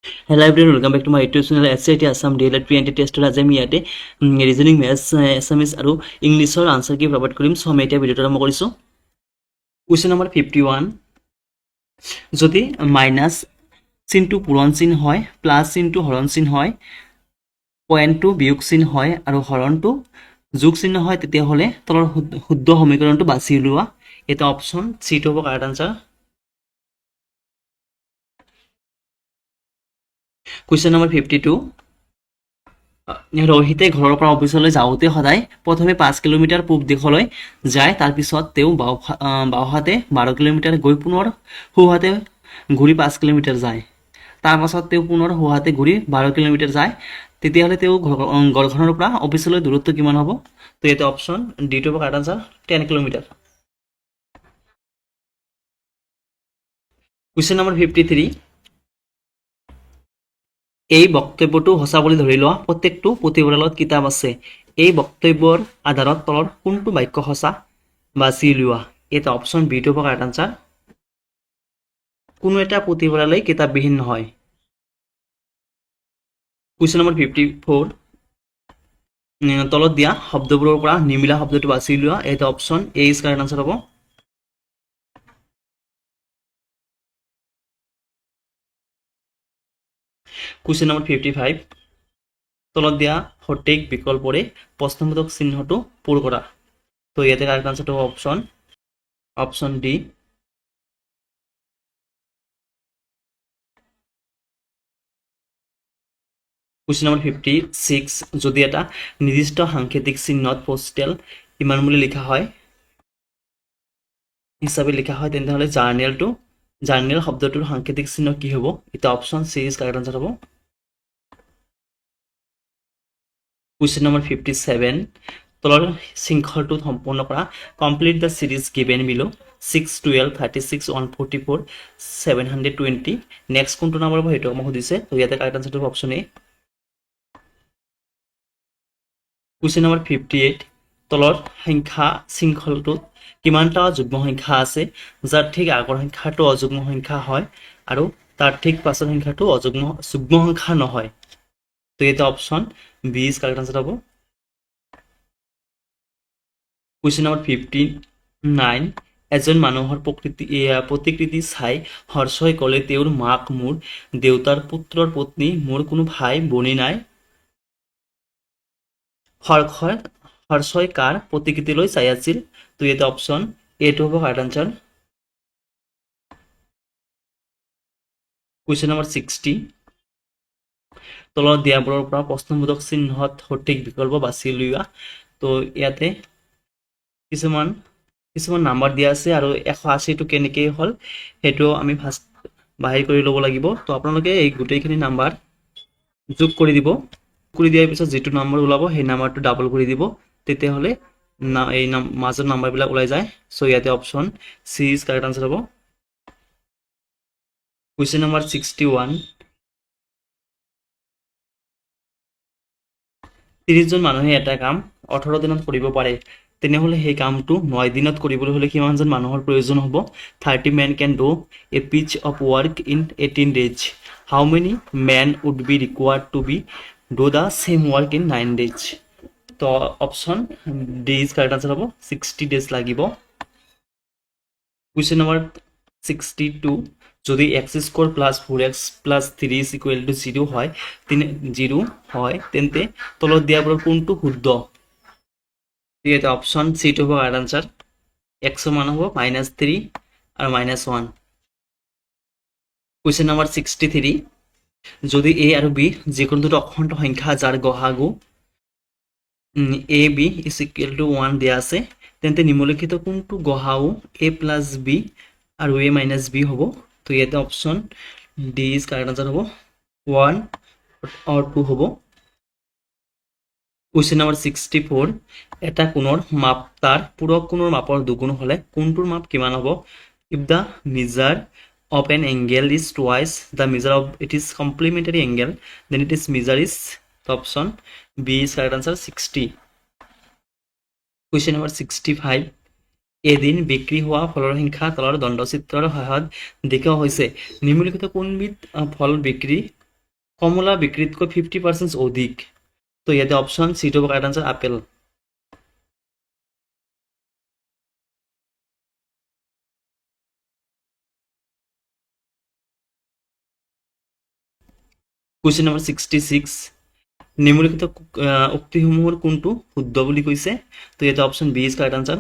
Hello everyone, welcome back to my YouTube channel SCT Assam DLED Pre-NT Tester আজি আমি ইয়াতে reasoning maths Assamese আৰু ইংলিছৰ answer কি প্ৰভাইড কৰিম সো আমি এতিয়া ভিডিওটো আৰম্ভ কৰিছো কোৱেশ্চন নম্বৰ 51 যদি মাইনাস চিনটো পূৰণ চিন হয় প্লাস চিনটো হৰণ চিন হয় পয়েন্টটো বিয়োগ চিন হয় আৰু হৰণটো যোগ চিন হয় তেতিয়া হলে তলৰ শুদ্ধ সমীকৰণটো বাছি উলিওৱা এটা অপচন সি টো হ'ব কাৰেক্ট আনসাৰ Question number 52 ৰহিতে ঘৰৰ পৰা অফিচলৈ যাওঁতে সদায় প্ৰথমে 5 কিলোমিটাৰ পূব দিশলৈ যায় তাৰ পিছত তেওঁ বাওহাতে 12 কিলোমিটাৰ গৈ পুনৰ সোহাতে ঘূৰি 5 কিলোমিটাৰ যায় তাৰ পাছত তেওঁ পুনৰ সোহাতে ঘূৰি 12 কিলোমিটাৰ যায় তেতিয়াহলে তেওঁ ঘৰখনৰ পৰা অফিচলৈ দূৰত্ব কিমান হ'ব তো এটা অপচন ডি টো correct answer 10 kilometre Question number 53 এই বক্তব্যটো সঁচা বুলি ধৰি লোৱা প্ৰত্যেকটো পুথিভঁৰালত কিতাপ আছে এই বক্তব্যৰ আধাৰত তলৰ কোনটো বাক্য সঁচা বাছি উলিওৱা এটা অপচন বি টো কাৰেক্ট আনসাৰ কোনো এটা পুথিভঁৰালেই কিতাপবিহীন নহয় Question number 54 তলত দিয়া শব্দবোৰৰ পৰা নিমিলা শব্দটো বাছি উলিওৱা এটা option A is correct answer হ'ব Question number 55 তলত দিয়া সঠিক বিকল্পৰে প্ৰশ্নবোধক চিহ্নটো পূৰ কৰা তো ইয়াতে কাৰেক্ট আনসাৰটো হ'ব অপচন ডি Question number 56 যদি এটা নিৰ্দিষ্ট সাংকেতিক চিহ্নত পোষ্টেল ইমান বুলি লিখা হয় হিচাপে লিখা হয় তেন্তে হলে জাৰ্নেল শব্দটোৰ সাংকেতিক চিহ্ন কি হ'ব এটা option C is correct answer হ'ব Question number 57 তলৰ শৃংখলটোত সম্পূৰ্ণ কৰা কমপ্লিট দ্য সিৰিজ গিভেন বিলো 6 12 36 144 720 নেক্সট কোনটো নম্বৰ হ'ব হেতু আমাক দিছে তো ইয়াতে কাৰেক্ট আনসাৰটো হ'ব অপচন এ Question number 58 তলৰ সংখ্যা শৃংখলটোত কিমানটা যুগ্ম সংখ্যা আছে যাৰ ঠিক আগৰ সংখ্যাটো অযুগ্ম সংখ্যা হয় আৰু তাৰ ঠিক পাছৰ সংখ্যাটো যুগ্ম সংখ্যা নহয় তো এটা option B is correct answer হবে Question number 59 এজন মানুহৰ প্ৰতিকৃতি চাই হৰ্ষই ক'লে তেওঁৰ মাক মোৰ দেউতাৰ পুত্ৰৰ পত্নী মোৰ কোনো ভাই বনি নাই হৰ্ষই কাৰ প্ৰতিকৃতিলৈ চাই আছিল তো এটা অপচন এ টো হ'ব কাৰেক্ট আনসাৰ Question number 60 তলত দিয়াবোৰৰ পৰা প্ৰশ্নবোধক চিহ্নত সঠিক বিকল্প বাছি উলিওৱা তো ইয়াতে কিছুমান নাম্বাৰ দিয়া আছে আৰু 180 টো কেনেকৈ হল হেতু আমি ফাৰ্স্ট বাহিৰ কৰি ল'ব লাগিব তো আপোনালোকে এই গোটেইখিনি নাম্বাৰ যোগ কৰি দিব দিয়াৰ পিছত যেটো নাম্বাৰ ওলাব সেই নাম্বাৰটো ডাবল কৰি দিব তেতিয়া হলে এই মাজৰ নাম্বাৰবিলাক ওলাই যায় সো ইয়াতে option C is correct answer হ'ব Question number 61 30 জন মানুহে এটা কাম 18 দিনত কৰিব পাৰে তেনেহলে সেই কামটো 9 দিনত কৰিবলৈ হলে কিমানজন মানুহৰ প্ৰয়োজন হ'ব 30 men can do a piece of work in 18 days how many men would be required to be do the same work in 9 days তো option D is correct answer হ'ব 60 days লাগিব Question number 62 যদি x square plus 4x plus 3 is equal to 0 হয় 0 হয় তেন্তে তলত দিয়াবোৰৰ কোনটো শুদ্ধ এটা অপচন সি টো হ'ব কাৰেক্ট আনসাৰ x মান হ'ব -3 আৰু -1 Question number 63 যদি a আৰু b যিকোনো দুটো অখণ্ড সংখ্যা যাৰ গহাগু a b is equal to 1 দিয়া আছে তেন্তে নিম্নলিখিত কোনটো গহাও a plus b আৰু a minus b হ'ব তো ইয়াতে option D is correct answer হ'ব 1 or 2 হ'ব Question number 64 এটা কোণৰ মাপ তাৰ পূৰক কোণৰ মাপৰ দুগুণ হলে কোনটোৰ মাপ কিমান হ'ব if the measure of an angle is twice the measure of it is complementary angle then it is measure is the option b is correct answer 60 Question number 65 এদিন বিক্ৰী হোৱা ফলৰ সংখ্যা তলৰ দণ্ডচিত্ৰৰ সহায়ত দেখুওৱা হৈছে নিম্নলিখিত কোনবিধ ফল বিক্ৰী কমলা বিক্ৰীতকৈ 50% অধিক তো ইয়াতে অপশ্যন চিটো হ'ব কাৰেক্ট আনসাৰ আপেল কুৱেশ্যন নম্বৰ 66 নিম্নলিখিত উক্তিসমূহৰ কোনটো শুদ্ধ বুলি কৈছে তো ইয়াতে option B is correct answer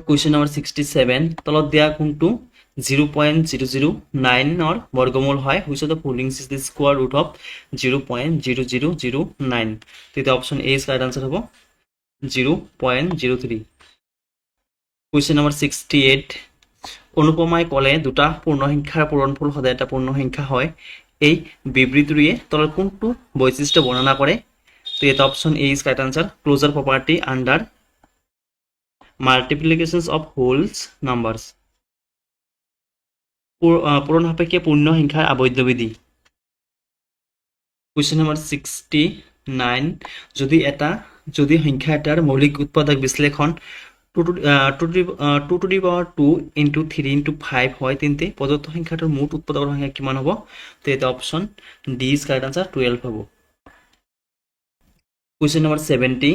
question number 67 তলত দিয়া কোনটো 0.009 বৰ্গমূল হয় which of the following is the square root of 0.0009 তেতিয়া option A is correct answer হ'ব 0.03 কুৱেশ্যন নম্বৰ 68 অনুপমাই ক'লে দুটা পূৰ্ণসংখ্যাৰ পূৰণফল সদায় এটা পূৰ্ণসংখ্যা হয় এই বিবৃতিটোৱে তলৰ কোনটো বৈশিষ্ট্য বৰ্ণনা কৰে তো এটা option A is correct answer closure property under multiplications of whole numbers পূৰণ সাপেক্ষে পূৰ্ণ সংখ্যাৰ আবদ্ধ বিধি কুৱেশ্যন নম্বৰ 69 যদি সংখ্যা এটাৰ মৌলিক উৎপাদক বিশ্লেষণ 2 to the power 2 into 3 into 5 হয় তেন্তে প্ৰদত্ত সংখ্যাটোৰ মুঠ উৎপাদকৰ সংখ্যা কিমান হ'ব তো এটা option D is correct answer 12 হ'ব কুৱেশ্যন নম্বৰ 70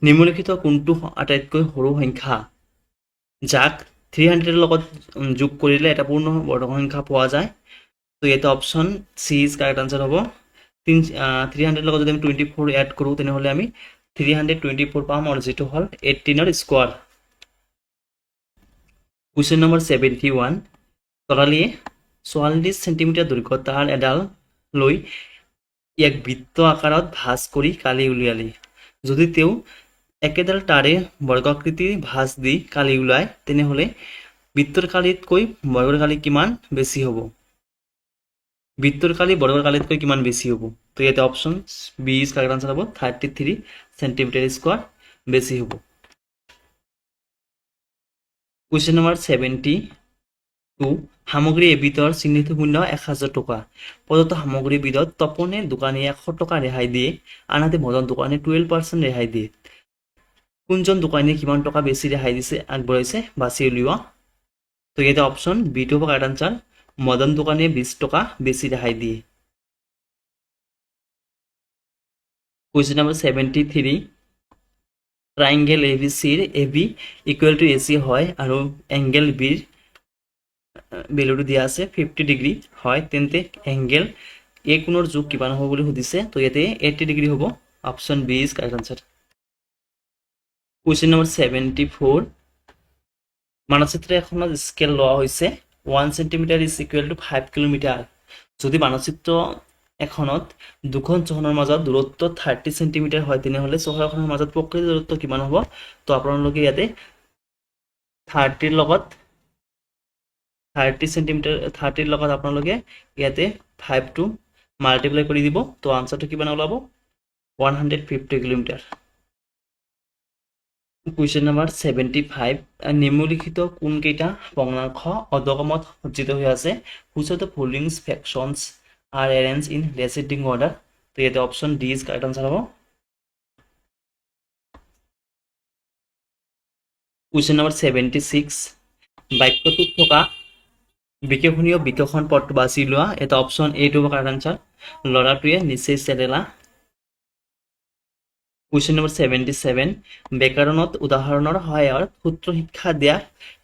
নিম্নলিখিত কোনটো আটাইতকৈ সৰু সংখ্যা যাক 300 এৰ লগত যোগ কৰিলে এটা পূৰ্ণ বৰ্গ সংখ্যা পোৱা যায় তো এটা option C is correct answer হ'ব 300 লগত যদি আমি 24 এড কৰো তেনেহলে আমি 324 পাম আৰু যেটো হল 18 এৰ স্কয়াৰ কুৱেশ্যন নম্বৰ 71 তৰালিয়ে 44 সেন্টিমিটাৰ দৈৰ্ঘ্যতাৰ এডাল লৈ এক বৃত্ত আকাৰত ভাঁজ কৰি কালি উলিয়ালে যদি তেও একেডাল তাৰে বৰ্গাকৃতিৰ ভাঁজ দি কালি উলায় তেনেহলে বৃত্তৰ কালিতকৈ বৰ্গৰ কালি কিমান বেছি হ'ব বৃত্তৰ কালি বৰ্গৰ কালিতকৈ কিমান বেছি হ'ব তো ইয়াতে option B is correct answer হ'ব 33 সেন্টিমিটাৰ স্কয়াৰ বেছি হ'ব কুৱেশ্যন নম্বৰ 72 সামগ্ৰী এবিধৰ চিহ্নিত মূল্য 1000 টকা প্ৰদত্ত সামগ্ৰী বিধত তপনে দোকানীয়ে 100 টকা ৰেহাই দিয়ে আনহাতে মদন দোকানীয়ে 12% ৰেহাই দিয়ে কোনজন দোকানীয়ে কিমান টকা বেছি ৰেহাই দিছে আগবঢ়াইছে বাছি উলিওৱা তো ইয়াতে অপশ্যন বি টো হ'ব কাৰেক্ট আনসাৰ মদন দোকানীয়ে 20 টকা বেছি ৰেহাই দিয়ে কুৱেশ্যন নম্বৰ 73 ট্ৰায়াঙ্গেল এবিসিৰ এবি ইকুৱেল টু এসি হয় আৰু এংগেল বিৰ ভ্যালুটো দিয়া আছে 50 ডিগ্ৰী হয় তেন্তে এংগেল এ কোণৰ যোগ কিমান হ'ব বুলি সুধিছে তো ইয়াতে 80 ডিগ্ৰী হ'ব option B is correct answer question number 74 মানচিত্ৰ এখনত স্কেল লোৱা হৈছে 1 centimetre is equal to 5 kilometre যদি মানচিত্ৰ এখনত দুখন চহৰৰ মাজত দূৰত্ব 30 সেন্টিমিটাৰ হয় তেনেহলে চহৰখনৰ মাজত প্ৰকৃত দূৰত্ব কিমান হ'ব তো আপোনালোকে ইয়াতে 30 লগত 30 সেন্টিমিটাৰ 30 লগত আপোনালোকে ইয়াতে 5 টো মাল্টিপ্লাই কৰি দিব তো আনসাৰটো কিমান ওলাব 150 কিলোমিটাৰ কুৱেশ্যন নম্বৰ 75 নিম্নলিখিত কোন কেইটা ভগ্নাংশ অধগমত সজ্জিত হৈ আছে which of the following fractions are arranged in descending order তো ইয়াতে option D is correct answer হ'ব কুৱেশ্যন নম্বৰ 76 বাক্যটোত থকা বিকেশনীয় বিকশন পদটো বাছি লোৱা এটা অপশ্যন এ টো হ'ব কাৰেক্ট আনসাৰ লৰাটোৱে নিচেই চেৰেলা কুৱেশ্যন নম্বৰ 77 ব্যাকৰণত উদাহৰণৰ সহায়ৰ সূত্ৰ শিক্ষা দিয়া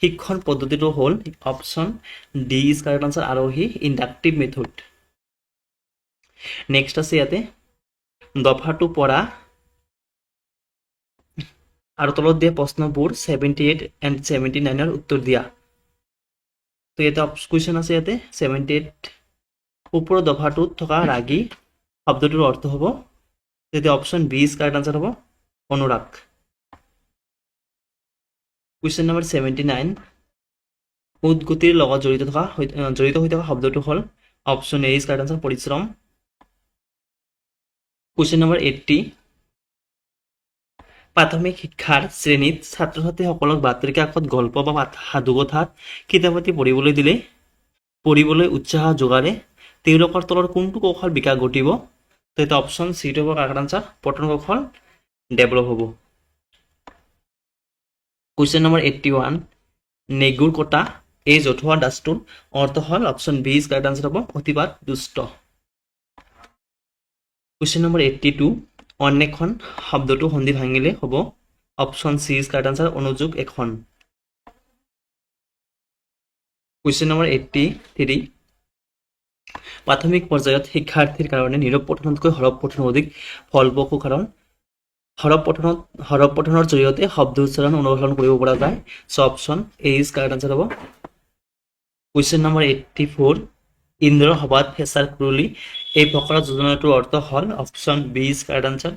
শিক্ষণ পদ্ধতিটো হ'ল option D is correct answer আৰোহী ইন্ডাক্টিভ মেথড নেক্সট আছে ইয়াতে দফাটো পৰা আৰু তলত দিয়া প্ৰশ্নবোৰ 78 and 79 এৰ উত্তৰ দিয়া তো এটা কুৱেশ্যন আছে ইয়াতে 78 ওপৰৰ দফাটোত থকা ৰাগী শব্দটোৰ অৰ্থ হ'ব তেতে option B is correct answer হ'ব অনুৰাগ কুৱেশ্যন নম্বৰ 79 উদ্গতিৰ লগত জড়িত হৈ থকা শব্দটো হ'ল option A is correct answer পৰিশ্ৰম কুৱেশ্যন নম্বৰ 80 প্ৰাথমিক শিক্ষাৰ শ্ৰেণীত ছাত্ৰ ছাত্ৰীসকলক বাতৰি কাকত গল্প বা সাধুকথাত কিতাপতি পঢ়িবলৈ উৎসাহ যোগালে তেওঁলোকৰ তলৰ কোনটো কৌশল বিকাশ ঘটিব তো এটা অপশ্যন সি টো হ'ব কাৰেক্ট আনসাৰ পঠন কৌশল ডেভেলপ হ'ব কুৱেশ্যন নম্বৰ 81 নেগুৰ কটা এই জতুৱা দাসটোৰ অৰ্থ হ'ল option B is correct answer হ'ব অতিপাত দুষ্ট। কুৱেশ্যন নম্বৰ 82 অন্বেষণ শব্দটো সন্ধি ভাঙিলে হ'ব option C is correct answer অনুযোগ এখন। কুৱেশ্যন নম্বৰ 83 প্ৰাথমিক পৰ্যায়ত শিক্ষাৰ্থীৰ কাৰণে নীৰৱ পঠনতকৈ হৰফ পঠন অধিক ফলপ্ৰসূ কাৰণ হৰফ পঠনৰ জৰিয়তে শব্দ উচ্চাৰণ অনুসৰণ কৰিব পৰা যায়। So' option A is correct answer হ'ব। কুৱেশ্যন নম্বৰ 84 ইন্দ্ৰৰ সভাত ফেঁচাৰ কুৰুলি এই ফকৰা যোজনাটোৰ অৰ্থ হ'ল option B is correct answer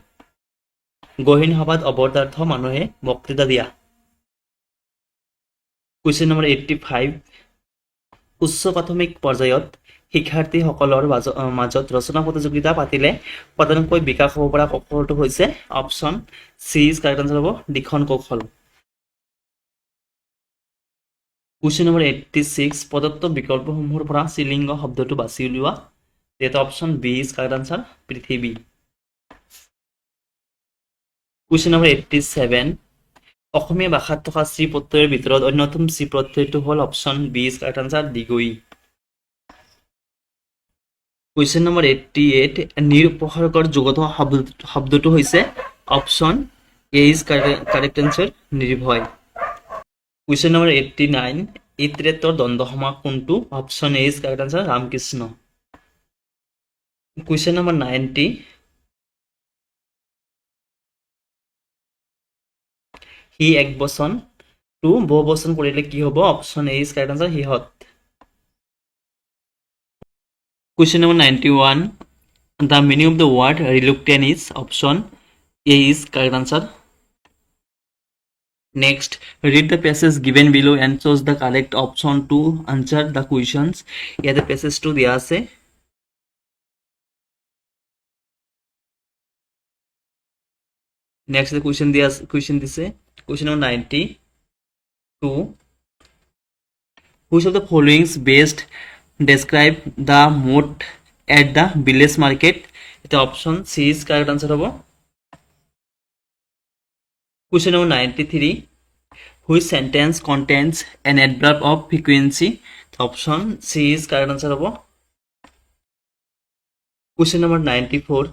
গহীন সভাত অৱতাৰ্থ মানুহে বক্তৃতা দিয়া। কুৱেশ্যন নম্বৰ 85 উচ্চ প্ৰাথমিক পৰ্যায়ত শিক্ষাৰ্থীসকলৰ মাজত ৰচনা প্ৰতিযোগিতা পাতিলে প্ৰধানকৈ বিকাশ হ'ব পৰা কৌশলটো হৈছে option C is correct answer হ'ব লিখন কৌশল। কুৱেশ্যন নম্বৰ 86 প্ৰদত্ত বিকল্পসমূহৰ পৰা শ্ৰীলিংগ শব্দটো বাছি উলিওৱা। এটা option B is correct answer পৃথিৱী। কুৱেশ্যন নম্বৰ 87 অসমীয়া ভাষাত থকা শ্ৰী প্ৰত্যয়ৰ ভিতৰত অন্যতম শ্ৰী প্ৰত্যয়টো হ'ল option B is correct answer দিগৈ। কুৱেশ্যন নম্বৰ 88 নিৰপহাৰকৰ যুগত শব্দটো হৈছে option A is correct answer নিৰ্ভয়। কুৱেশ্যন নম্বৰ 89 ইতৰেতৰ দ্বন্দ্ব সমাস কোনটো option A is correct answer Ramakrishna. Question number 90 সি এক বচন টু বহু বচন কৰিলে কি হ'ব option A is correct answer সিহঁত। Question number 91 the meaning of the word reluctant is option A is correct answer. Next read the passage given below and choose the correct option to answer the questions. Here the passage to দিয়া আছে next the question দিছে question number 92 which of the following is best describe the mood at the village market. এটা option C is correct answer হবো। Question number 93 which sentence contains an adverb of frequency. Option C is correct answer হবো। Question number 94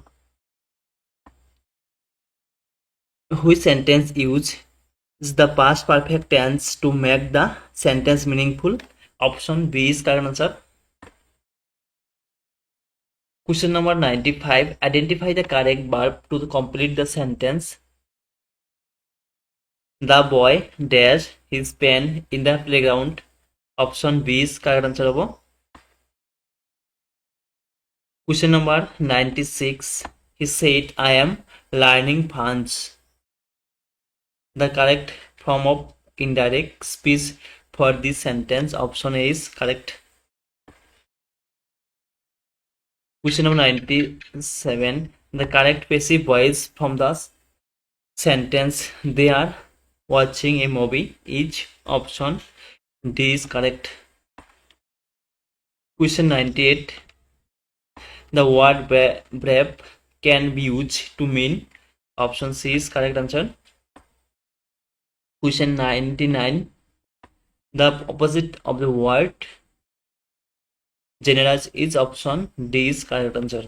which sentence uses the past perfect tense to make the sentence meaningful. Option B is correct answer. Question number 95 identify the correct verb to complete the sentence. The boy dashed his pen in the playground. Option B is correct answer hobo. Question number 96 he said I am learning French. The correct form of indirect speech for this sentence option A is correct. Question number 97 the correct passive voice from the sentence they are watching a movie is option D is correct. Question 98 the word brave can be used to mean option C is correct answer. Question 99 the opposite of the word generous is option D is correct answer.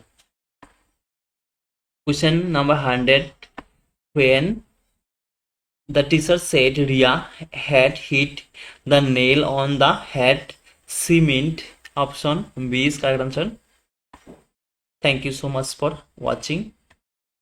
Question number 100 when the teacher said Ria had hit the nail on the head she meant option B is correct answer. Thank you so much for watching.